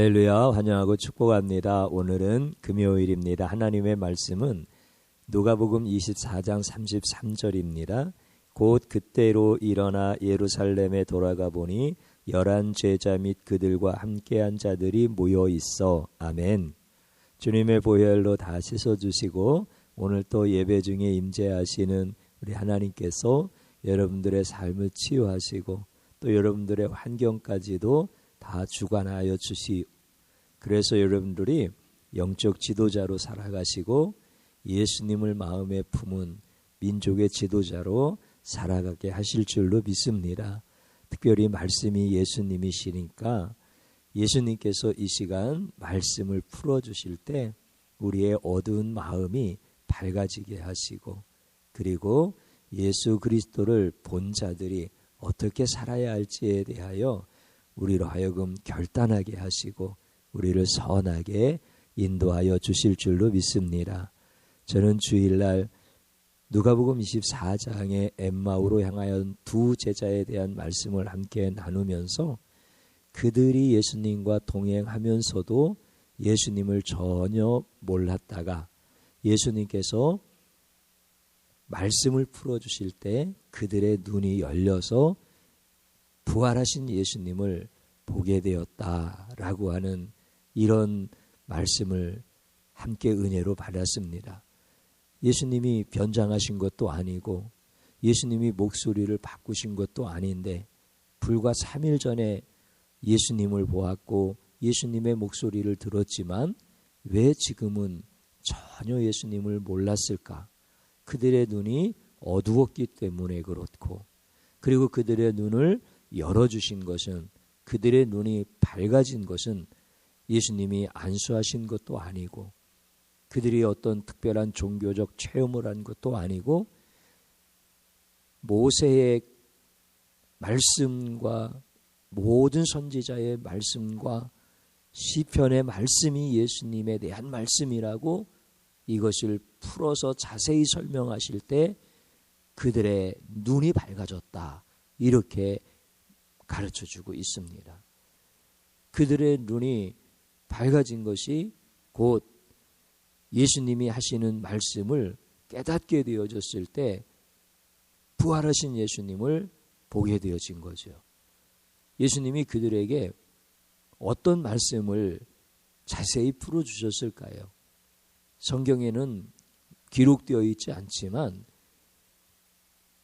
할렐루야, 환영하고 축복합니다. 오늘은 금요일입니다. 하나님의 말씀은 누가복음 24장 33절입니다. 곧 그때로 일어나 예루살렘에 돌아가 보니 11 제자 및 그들과 함께한 자들이 모여 있어. 아멘. 주님의 보혈로 다 씻어주시고 오늘 또 예배 중에 임재하시는 우리 하나님께서 여러분들의 삶을 치유하시고 또 여러분들의 환경까지도 다 주관하여 주시오. 그래서 여러분들이 영적 지도자로 살아가시고 예수님을 마음에 품은 민족의 지도자로 살아가게 하실 줄로 믿습니다. 특별히 말씀이 예수님이시니까 예수님께서 이 시간 말씀을 풀어주실 때 우리의 어두운 마음이 밝아지게 하시고 그리고 예수 그리스도를 본 자들이 어떻게 살아야 할지에 대하여 우리로 하여금 결단하게 하시고 우리를 선하게 인도하여 주실 줄로 믿습니다. 저는 주일날 누가복음 24장의 엠마오로 향하여 두 제자에 대한 말씀을 함께 나누면서 그들이 예수님과 동행하면서도 예수님을 전혀 몰랐다가 예수님께서 말씀을 풀어주실 때 그들의 눈이 열려서 부활하신 예수님을 보게 되었다라고 하는 이런 말씀을 함께 은혜로 받았습니다. 예수님이 변장하신 것도 아니고 예수님이 목소리를 바꾸신 것도 아닌데 불과 3일 전에 예수님을 보았고 예수님의 목소리를 들었지만 왜 지금은 전혀 예수님을 몰랐을까? 그들의 눈이 어두웠기 때문에 그렇고 그리고 그들의 눈을 열어주신 것은 그들의 눈이 밝아진 것은 예수님이 안수하신 것도 아니고 그들이 어떤 특별한 종교적 체험을 한 것도 아니고 모세의 말씀과 모든 선지자의 말씀과 시편의 말씀이 예수님에 대한 말씀이라고 이것을 풀어서 자세히 설명하실 때 그들의 눈이 밝아졌다. 이렇게 가르쳐주고 있습니다. 그들의 눈이 밝아진 것이 곧 예수님이 하시는 말씀을 깨닫게 되어졌을 때 부활하신 예수님을 보게 되어진 거죠. 예수님이 그들에게 어떤 말씀을 자세히 풀어주셨을까요? 성경에는 기록되어 있지 않지만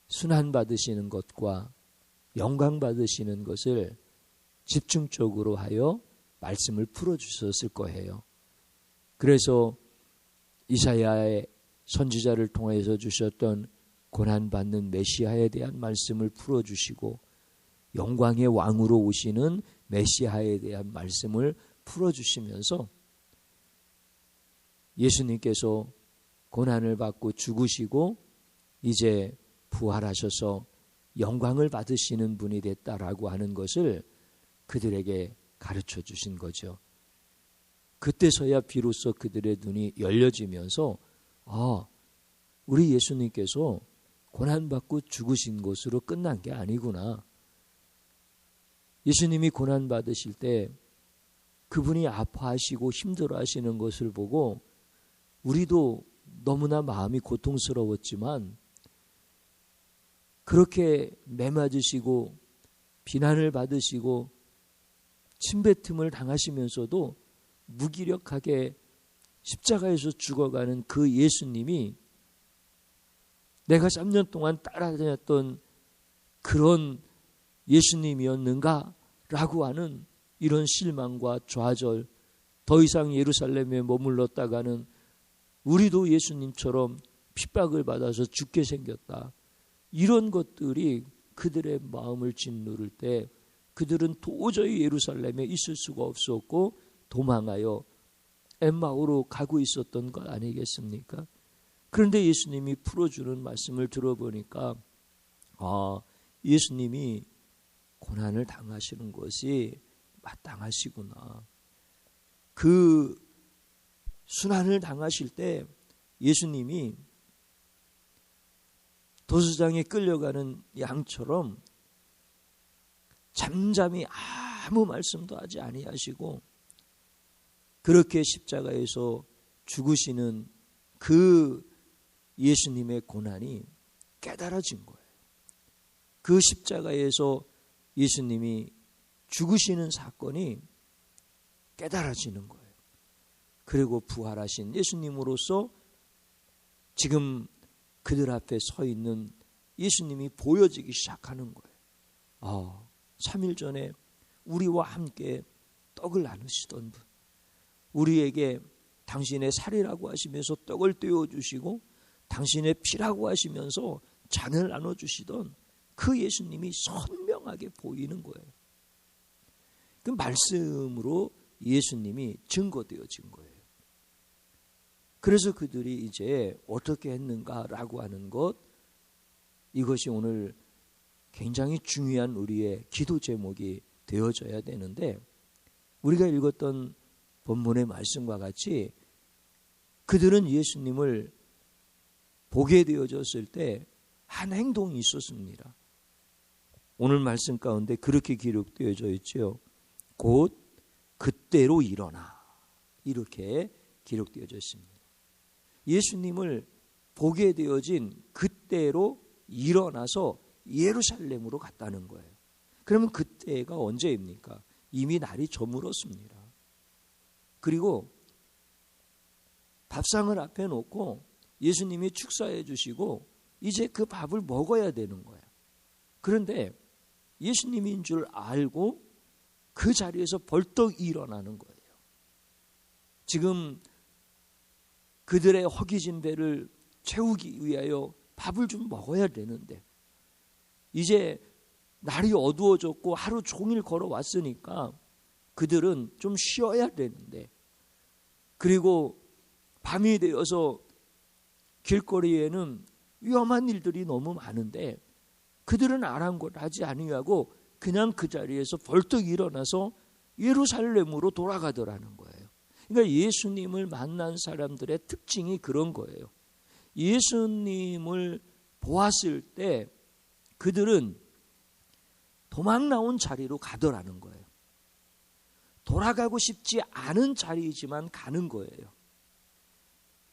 순환 받으시는 것과 영광 받으시는 것을 집중적으로 하여 말씀을 풀어주셨을 거예요. 그래서 이사야의 선지자를 통해서 주셨던 고난받는 메시아에 대한 말씀을 풀어주시고 영광의 왕으로 오시는 메시아에 대한 말씀을 풀어주시면서 예수님께서 고난을 받고 죽으시고 이제 부활하셔서 영광을 받으시는 분이 됐다라고 하는 것을 그들에게 가르쳐 주신 거죠. 그때서야 비로소 그들의 눈이 열려지면서 우리 예수님께서 고난받고 죽으신 것으로 끝난 게 아니구나. 예수님이 고난받으실 때 그분이 아파하시고 힘들어하시는 것을 보고 우리도 너무나 마음이 고통스러웠지만 그렇게 매맞으시고 비난을 받으시고 침뱉음을 당하시면서도 무기력하게 십자가에서 죽어가는 그 예수님이 내가 3년 동안 따라다녔던 그런 예수님이었는가? 라고 하는 이런 실망과 좌절, 더 이상 예루살렘에 머물렀다가는 우리도 예수님처럼 핍박을 받아서 죽게 생겼다. 이런 것들이 그들의 마음을 짓누를 때 그들은 도저히 예루살렘에 있을 수가 없었고 도망하여 엠마오로 가고 있었던 것 아니겠습니까? 그런데 예수님이 풀어주는 말씀을 들어보니까 예수님이 고난을 당하시는 것이 마땅하시구나. 그 순환을 당하실 때 예수님이 도수장에 끌려가는 양처럼 잠잠히 아무 말씀도 하지 아니하시고 그렇게 십자가에서 죽으시는 그 예수님의 고난이 깨달아진 거예요. 그 십자가에서 예수님이 죽으시는 사건이 깨달아지는 거예요. 그리고 부활하신 예수님으로서 지금 그들 앞에 서 있는 예수님이 보여지기 시작하는 거예요. 3일 전에 우리와 함께 떡을 나누시던 분, 우리에게 당신의 살이라고 하시면서 떡을 떼어주시고 당신의 피라고 하시면서 잔을 나눠주시던 그 예수님이 선명하게 보이는 거예요. 그 말씀으로 예수님이 증거되어진 거예요. 그래서 그들이 이제 어떻게 했는가라고 하는 것, 이것이 오늘 굉장히 중요한 우리의 기도 제목이 되어져야 되는데, 우리가 읽었던 본문의 말씀과 같이 그들은 예수님을 보게 되어졌을 때 한 행동이 있었습니다. 오늘 말씀 가운데 그렇게 기록되어져 있죠. 곧 그때로 일어나, 이렇게 기록되어져 있습니다. 예수님을 보게 되어진 그때로 일어나서 예루살렘으로 갔다는 거예요. 그러면 그때가 언제입니까? 이미 날이 저물었습니다. 그리고 밥상을 앞에 놓고 예수님이 축사해 주시고 이제 그 밥을 먹어야 되는 거예요. 그런데 예수님인 줄 알고 그 자리에서 벌떡 일어나는 거예요. 지금 그들의 허기진 배를 채우기 위하여 밥을 좀 먹어야 되는데, 이제 날이 어두워졌고 하루 종일 걸어왔으니까 그들은 좀 쉬어야 되는데, 그리고 밤이 되어서 길거리에는 위험한 일들이 너무 많은데 그들은 아랑곳하지 아니하고 그냥 그 자리에서 벌떡 일어나서 예루살렘으로 돌아가더라는 거예요. 그러니까 예수님을 만난 사람들의 특징이 그런 거예요. 예수님을 보았을 때 그들은 도망 나온 자리로 가더라는 거예요. 돌아가고 싶지 않은 자리이지만 가는 거예요.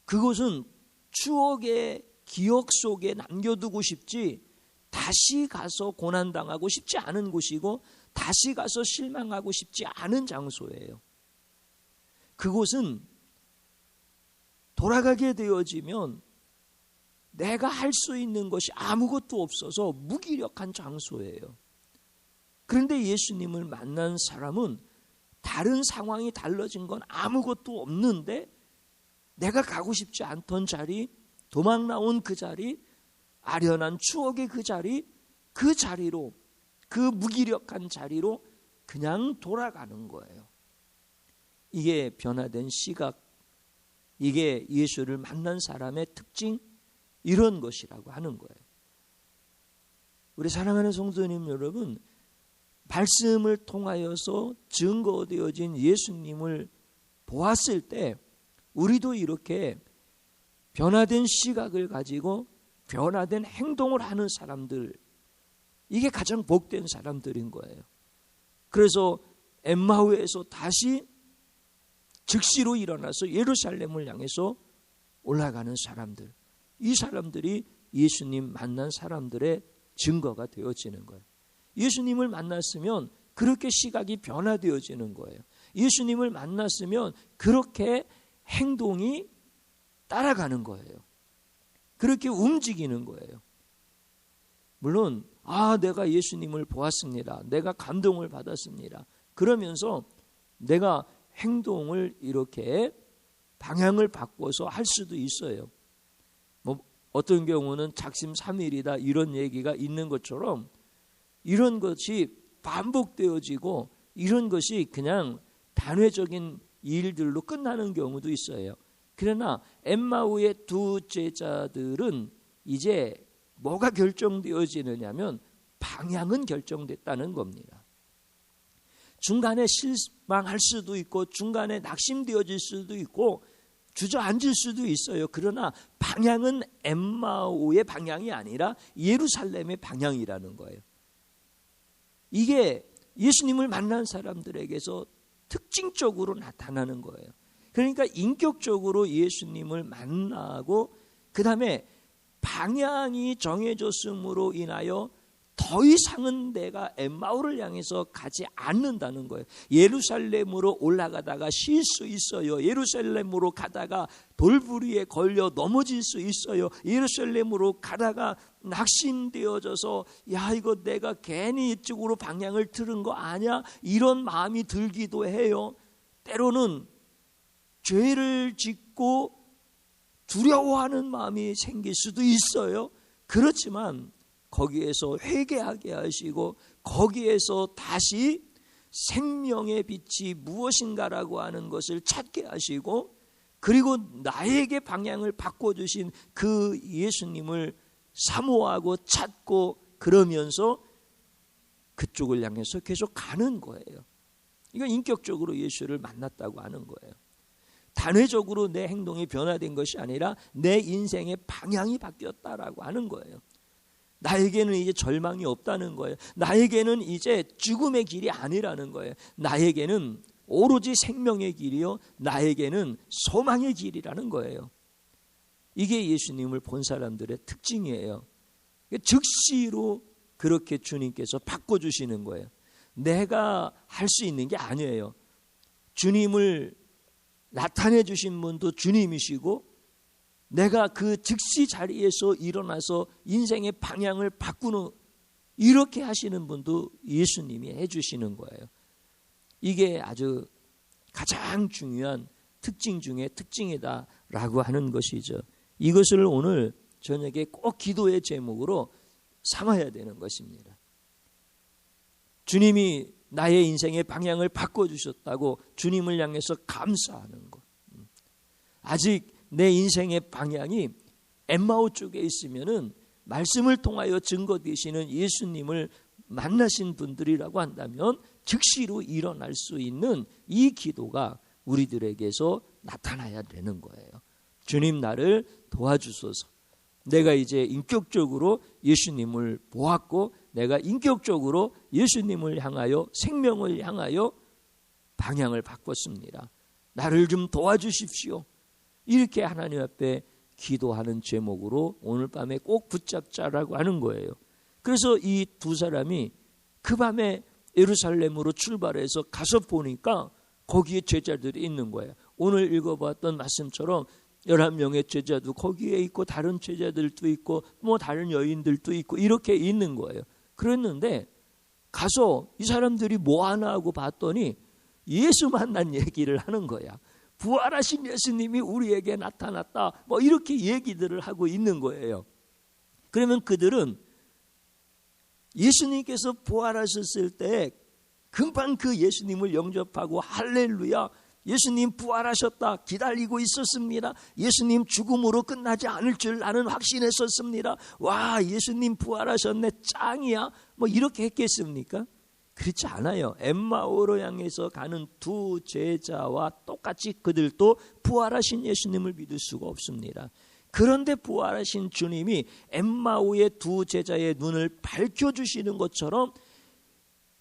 그것은 추억의 기억 속에 남겨두고 싶지, 다시 가서 고난당하고 싶지 않은 곳이고 다시 가서 실망하고 싶지 않은 장소예요. 그곳은 돌아가게 되어지면 내가 할 수 있는 것이 아무것도 없어서 무기력한 장소예요. 그런데 예수님을 만난 사람은 다른 상황이 달라진 건 아무것도 없는데 내가 가고 싶지 않던 자리, 도망 나온 그 자리, 아련한 추억의 그 자리로, 그 무기력한 자리로 그냥 돌아가는 거예요. 이게 변화된 시각, 이게 예수를 만난 사람의 특징, 이런 것이라고 하는 거예요. 우리 사랑하는 성도님 여러분, 말씀을 통하여서 증거되어진 예수님을 보았을 때 우리도 이렇게 변화된 시각을 가지고 변화된 행동을 하는 사람들, 이게 가장 복된 사람들인 거예요. 그래서 엠마오에서 다시 즉시로 일어나서 예루살렘을 향해서 올라가는 사람들, 이 사람들이 예수님 만난 사람들의 증거가 되어지는 거예요. 예수님을 만났으면 그렇게 시각이 변화되어지는 거예요. 예수님을 만났으면 그렇게 행동이 따라가는 거예요. 그렇게 움직이는 거예요. 물론 내가 예수님을 보았습니다. 내가 감동을 받았습니다. 그러면서 내가 행동을 이렇게 방향을 바꿔서 할 수도 있어요. 어떤 경우는 작심삼일이다 이런 얘기가 있는 것처럼 이런 것이 반복되어지고 이런 것이 그냥 단회적인 일들로 끝나는 경우도 있어요. 그러나 엠마오의 두 제자들은 이제 뭐가 결정되어지느냐면 방향은 결정됐다는 겁니다. 중간에 실망할 수도 있고 중간에 낙심되어질 수도 있고 주저앉을 수도 있어요. 그러나 방향은 엠마오의 방향이 아니라 예루살렘의 방향이라는 거예요. 이게 예수님을 만난 사람들에게서 특징적으로 나타나는 거예요. 그러니까 인격적으로 예수님을 만나고 그 다음에 방향이 정해졌음으로 인하여 더 이상은 내가 엠마오를 향해서 가지 않는다는 거예요. 예루살렘으로 올라가다가 쉴 수 있어요. 예루살렘으로 가다가 돌부리에 걸려 넘어질 수 있어요. 예루살렘으로 가다가 낙심되어져서 야 이거 내가 괜히 이쪽으로 방향을 틀은 거 아냐? 이런 마음이 들기도 해요. 때로는 죄를 짓고 두려워하는 마음이 생길 수도 있어요. 그렇지만 거기에서 회개하게 하시고 거기에서 다시 생명의 빛이 무엇인가라고 하는 것을 찾게 하시고 그리고 나에게 방향을 바꿔주신 그 예수님을 사모하고 찾고 그러면서 그쪽을 향해서 계속 가는 거예요. 이건 인격적으로 예수를 만났다고 하는 거예요. 단회적으로 내 행동이 변화된 것이 아니라 내 인생의 방향이 바뀌었다라고 하는 거예요. 나에게는 이제 절망이 없다는 거예요. 나에게는 이제 죽음의 길이 아니라는 거예요. 나에게는 오로지 생명의 길이요, 나에게는 소망의 길이라는 거예요. 이게 예수님을 본 사람들의 특징이에요. 즉시로 그렇게 주님께서 바꿔주시는 거예요. 내가 할 수 있는 게 아니에요. 주님을 나타내 주신 분도 주님이시고 내가 그 즉시 자리에서 일어나서 인생의 방향을 바꾸는 이렇게 하시는 분도 예수님이 해주시는 거예요. 이게 아주 가장 중요한 특징 중에 특징이다라고 하는 것이죠. 이것을 오늘 저녁에 꼭 기도의 제목으로 삼아야 되는 것입니다. 주님이 나의 인생의 방향을 바꿔주셨다고 주님을 향해서 감사하는 것. 아직 내 인생의 방향이 엠마오 쪽에 있으면은 말씀을 통하여 증거되시는 예수님을 만나신 분들이라고 한다면 즉시로 일어날 수 있는 이 기도가 우리들에게서 나타나야 되는 거예요. 주님 나를 도와주소서. 내가 이제 인격적으로 예수님을 보았고 내가 인격적으로 예수님을 향하여 생명을 향하여 방향을 바꿨습니다. 나를 좀 도와주십시오. 이렇게 하나님 앞에 기도하는 제목으로 오늘 밤에 꼭 붙잡자라고 하는 거예요. 그래서 이 두 사람이 그 밤에 예루살렘으로 출발해서 가서 보니까 거기에 제자들이 있는 거예요. 오늘 읽어봤던 말씀처럼 11명의 제자도 거기에 있고 다른 제자들도 있고 뭐 다른 여인들도 있고 이렇게 있는 거예요. 그랬는데 가서 이 사람들이 뭐 하나 하고 봤더니 예수 만난 얘기를 하는 거야. 부활하신 예수님이 우리에게 나타났다. 뭐 이렇게 얘기들을 하고 있는 거예요. 그러면 그들은 예수님께서 부활하셨을 때 금방 그 예수님을 영접하고 할렐루야 예수님 부활하셨다 기다리고 있었습니다. 예수님 죽음으로 끝나지 않을 줄 나는 확신했었습니다. 와 예수님 부활하셨네 짱이야 뭐 이렇게 했겠습니까? 그렇지 않아요. 엠마오로 향해서 가는 두 제자와 똑같이 그들도 부활하신 예수님을 믿을 수가 없습니다. 그런데 부활하신 주님이 엠마오의 두 제자의 눈을 밝혀주시는 것처럼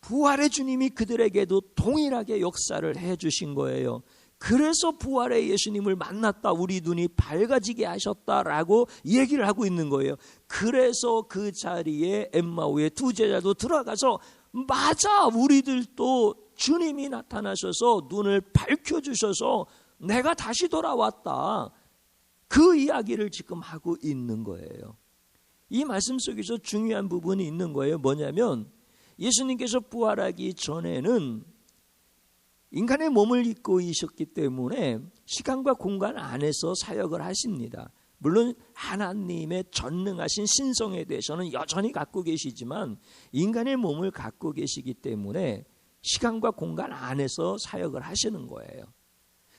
부활의 주님이 그들에게도 동일하게 역사를 해주신 거예요. 그래서 부활의 예수님을 만났다. 우리 눈이 밝아지게 하셨다라고 얘기를 하고 있는 거예요. 그래서 그 자리에 엠마오의 두 제자도 들어가서 맞아 우리들도 주님이 나타나셔서 눈을 밝혀주셔서 내가 다시 돌아왔다. 그 이야기를 지금 하고 있는 거예요. 이 말씀 속에서 중요한 부분이 있는 거예요. 뭐냐면 예수님께서 부활하기 전에는 인간의 몸을 입고 있었기 때문에 시간과 공간 안에서 사역을 하십니다. 물론 하나님의 전능하신 신성에 대해서는 여전히 갖고 계시지만 인간의 몸을 갖고 계시기 때문에 시간과 공간 안에서 사역을 하시는 거예요.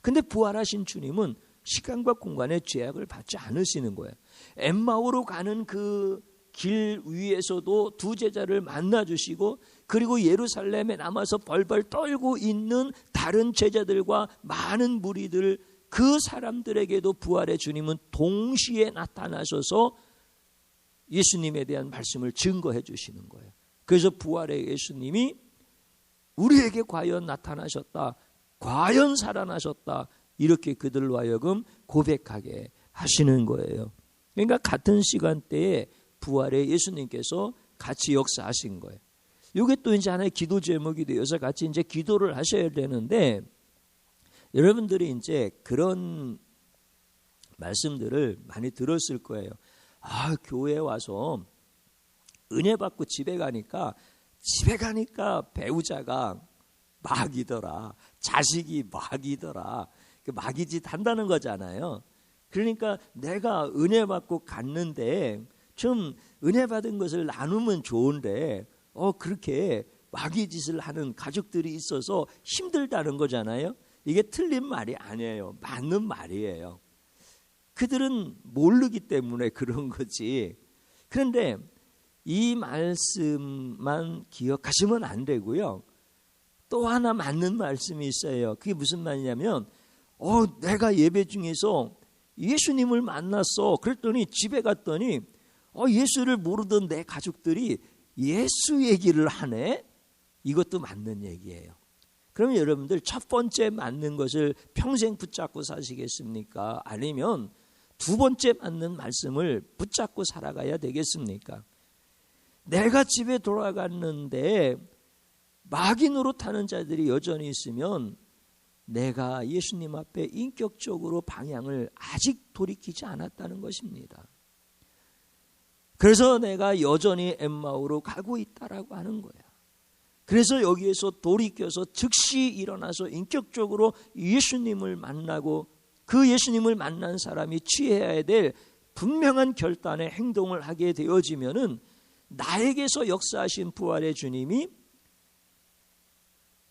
근데 부활하신 주님은 시간과 공간의 제약을 받지 않으시는 거예요. 엠마오로 가는 그 길 위에서도 두 제자를 만나주시고 그리고 예루살렘에 남아서 벌벌 떨고 있는 다른 제자들과 많은 무리들 그 사람들에게도 부활의 주님은 동시에 나타나셔서 예수님에 대한 말씀을 증거해 주시는 거예요. 그래서 부활의 예수님이 우리에게 과연 나타나셨다. 과연 살아나셨다. 이렇게 그들로 하여금 고백하게 하시는 거예요. 그러니까 같은 시간대에 부활의 예수님께서 같이 역사하신 거예요. 이게 또 이제 하나의 기도 제목이 되어서 같이 이제 기도를 하셔야 되는데, 여러분들이 이제 그런 말씀들을 많이 들었을 거예요. 교회에 와서 은혜 받고 집에 가니까 배우자가 마귀더라, 자식이 마귀더라, 마귀짓 한다는 거잖아요. 그러니까 내가 은혜 받고 갔는데 좀 은혜 받은 것을 나누면 좋은데 그렇게 마귀짓을 하는 가족들이 있어서 힘들다는 거잖아요. 이게 틀린 말이 아니에요. 맞는 말이에요. 그들은 모르기 때문에 그런 거지. 그런데 이 말씀만 기억하시면 안 되고요. 또 하나 맞는 말씀이 있어요. 그게 무슨 말이냐면 내가 예배 중에서 예수님을 만났어. 그랬더니 집에 갔더니 예수를 모르던 내 가족들이 예수 얘기를 하네. 이것도 맞는 얘기예요. 그러면 여러분들 첫 번째 맞는 것을 평생 붙잡고 사시겠습니까? 아니면 두 번째 맞는 말씀을 붙잡고 살아가야 되겠습니까? 내가 집에 돌아갔는데 마귀 노릇하는 자들이 여전히 있으면 내가 예수님 앞에 인격적으로 방향을 아직 돌이키지 않았다는 것입니다. 그래서 내가 여전히 엠마오로 가고 있다라고 하는 거야. 그래서 여기에서 돌이켜서 즉시 일어나서 인격적으로 예수님을 만나고 그 예수님을 만난 사람이 취해야 될 분명한 결단의 행동을 하게 되어지면은 나에게서 역사하신 부활의 주님이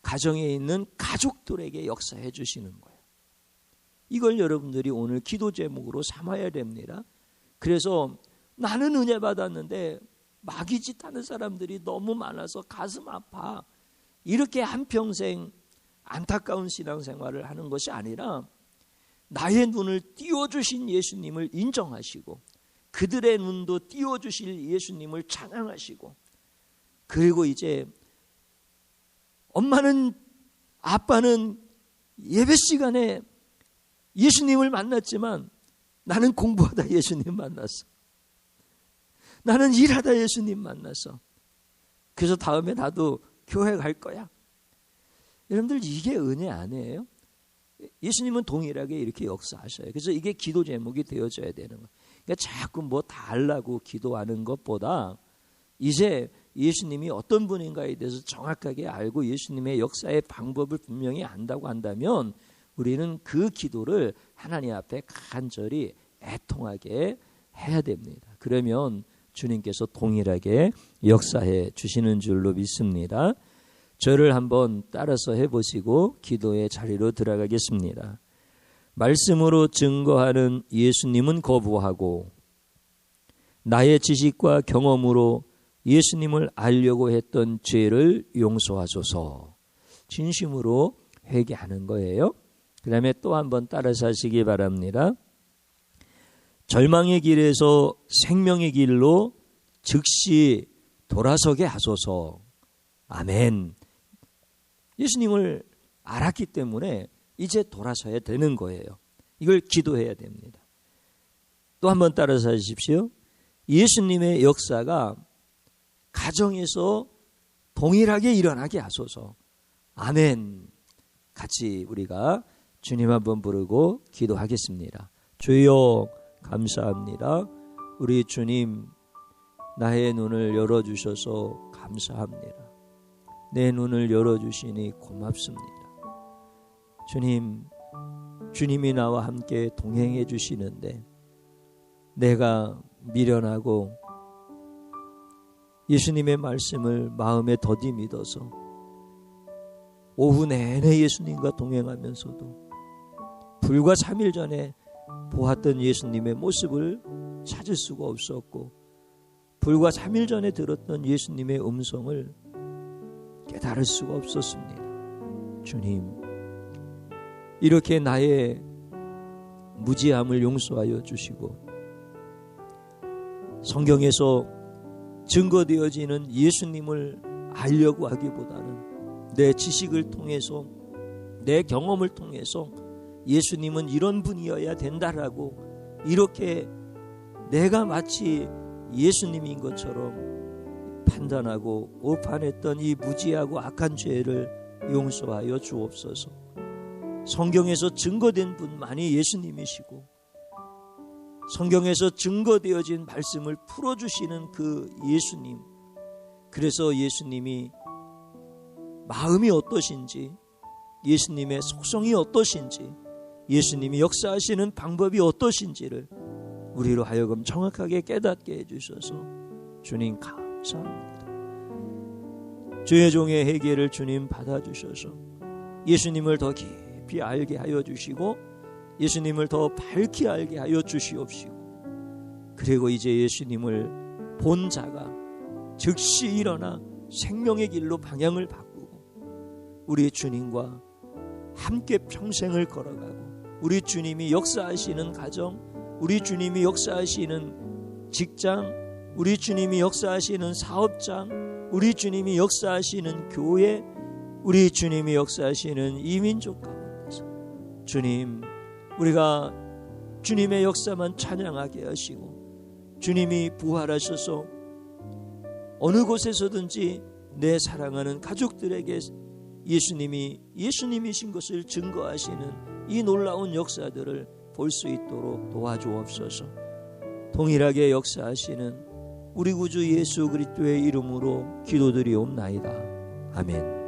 가정에 있는 가족들에게 역사해 주시는 거예요. 이걸 여러분들이 오늘 기도 제목으로 삼아야 됩니다. 그래서 나는 은혜 받았는데 마귀짓 하는 사람들이 너무 많아서 가슴 아파. 이렇게 한평생 안타까운 신앙생활을 하는 것이 아니라 나의 눈을 띄워주신 예수님을 인정하시고 그들의 눈도 띄워주실 예수님을 찬양하시고, 그리고 이제 엄마는 아빠는 예배 시간에 예수님을 만났지만 나는 공부하다 예수님 만났어. 나는 일하다 예수님 만났어. 그래서 다음에 나도 교회 갈 거야. 여러분들 이게 은혜 아니에요? 예수님은 동일하게 이렇게 역사하셔요. 그래서 이게 기도 제목이 되어져야 되는 거예요. 그러니까 자꾸 뭐 달라고 기도하는 것보다 이제 예수님이 어떤 분인가에 대해서 정확하게 알고 예수님의 역사의 방법을 분명히 안다고 한다면 우리는 그 기도를 하나님 앞에 간절히 애통하게 해야 됩니다. 그러면 주님께서 동일하게 역사해 주시는 줄로 믿습니다. 저를 한번 따라서 해보시고 기도의 자리로 들어가겠습니다. 말씀으로 증거하는 예수님은 거부하고 나의 지식과 경험으로 예수님을 알려고 했던 죄를 용서하소서. 진심으로 회개하는 거예요. 그 다음에 또 한번 따라서 하시기 바랍니다. 절망의 길에서 생명의 길로 즉시 돌아서게 하소서. 아멘. 예수님을 알았기 때문에 이제 돌아서야 되는 거예요. 이걸 기도해야 됩니다. 또 한번 따라서 하십시오. 예수님의 역사가 가정에서 동일하게 일어나게 하소서. 아멘. 같이 우리가 주님 한번 부르고 기도하겠습니다. 주여 감사합니다. 우리 주님, 나의 눈을 열어주셔서 감사합니다. 내 눈을 열어주시니 고맙습니다. 주님, 주님이 나와 함께 동행해 주시는데 내가 미련하고 예수님의 말씀을 마음에 더디 믿어서 오후 내내 예수님과 동행하면서도 불과 3일 전에 보았던 예수님의 모습을 찾을 수가 없었고 불과 3일 전에 들었던 예수님의 음성을 깨달을 수가 없었습니다. 주님, 이렇게 나의 무지함을 용서하여 주시고 성경에서 증거되어지는 예수님을 알려고 하기보다는 내 지식을 통해서 내 경험을 통해서 예수님은 이런 분이어야 된다라고 이렇게 내가 마치 예수님인 것처럼 판단하고 오판했던 이 무지하고 악한 죄를 용서하여 주옵소서. 성경에서 증거된 분만이 예수님이시고 성경에서 증거되어진 말씀을 풀어주시는 그 예수님, 그래서 예수님이 마음이 어떠신지, 예수님의 속성이 어떠신지, 예수님이 역사하시는 방법이 어떠신지를 우리로 하여금 정확하게 깨닫게 해주셔서 주님 감사합니다. 주의 종의 회개를 주님 받아주셔서 예수님을 더 깊이 알게 하여 주시고 예수님을 더 밝히 알게 하여 주시옵시고, 그리고 이제 예수님을 본 자가 즉시 일어나 생명의 길로 방향을 바꾸고 우리 주님과 함께 평생을 걸어가고 우리 주님이 역사하시는 가정, 우리 주님이 역사하시는 직장, 우리 주님이 역사하시는 사업장, 우리 주님이 역사하시는 교회, 우리 주님이 역사하시는 이민족 가운데서 주님, 우리가 주님의 역사만 찬양하게 하시고 주님이 부활하셔서 어느 곳에서든지 내 사랑하는 가족들에게 예수님이 예수님이신 것을 증거하시는 이 놀라운 역사들을 볼 수 있도록 도와주옵소서. 동일하게 역사하시는 우리 구주 예수 그리스도의 이름으로 기도드리옵나이다. 아멘.